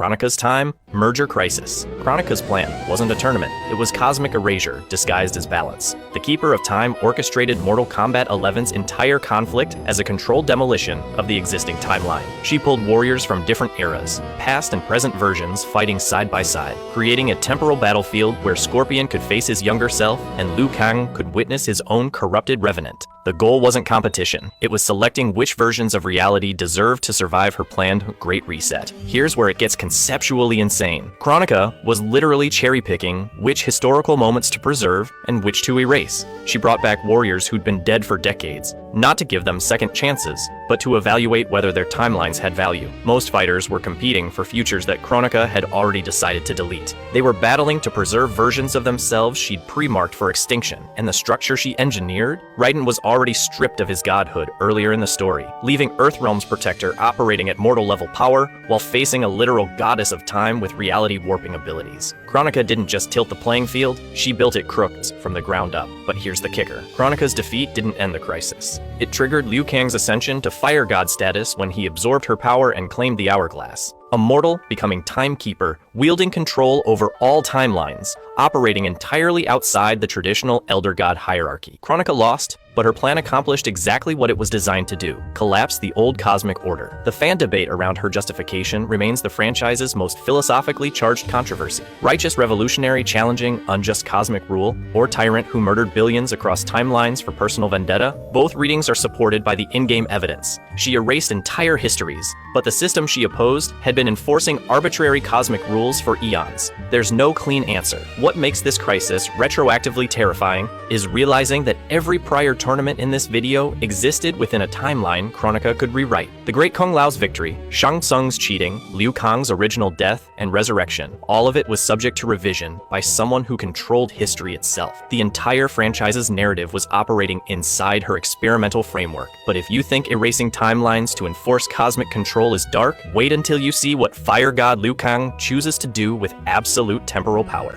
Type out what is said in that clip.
Kronika's time, merger crisis. Kronika's plan wasn't a tournament, it was cosmic erasure disguised as balance. The Keeper of Time orchestrated Mortal Kombat 11's entire conflict as a controlled demolition of the existing timeline. She pulled warriors from different eras, past and present versions fighting side by side, creating a temporal battlefield where Scorpion could face his younger self and Liu Kang could witness his own corrupted revenant. The goal wasn't competition, it was selecting which versions of reality deserved to survive her planned Great Reset. Here's where it gets conceptually insane. Kronika was literally cherry-picking which historical moments to preserve and which to erase. She brought back warriors who'd been dead for decades, not to give them second chances, but to evaluate whether their timelines had value. Most fighters were competing for futures that Kronika had already decided to delete. They were battling to preserve versions of themselves she'd pre-marked for extinction, and the structure she engineered? Raiden was already stripped of his godhood earlier in the story, leaving Earthrealm's protector operating at mortal level power while facing a literal goddess of time with reality warping abilities. Kronika didn't just tilt the playing field, she built it crooked from the ground up. But here's the kicker. Kronika's defeat didn't end the crisis. It triggered Liu Kang's ascension to Fire God status when he absorbed her power and claimed the Hourglass. A mortal becoming Timekeeper, wielding control over all timelines, operating entirely outside the traditional Elder God hierarchy. Kronika lost, but her plan accomplished exactly what it was designed to do: collapse the old cosmic order. The fan debate around her justification remains the franchise's most philosophically charged controversy. Righteous revolutionary challenging unjust cosmic rule, or tyrant who murdered billions across timelines for personal vendetta? Both readings are supported by the in-game evidence. She erased entire histories, but the system she opposed had been enforcing arbitrary cosmic rules for eons. There's no clean answer. What makes this crisis retroactively terrifying is realizing that every prior tournament in this video existed within a timeline Kronika could rewrite. The Great Kung Lao's victory, Shang Tsung's cheating, Liu Kang's original death and resurrection, all of it was subject to revision by someone who controlled history itself. The entire franchise's narrative was operating inside her experimental framework. But if you think erasing timelines to enforce cosmic control is dark, wait until you see what Fire God Liu Kang chooses to do with absolute temporal power.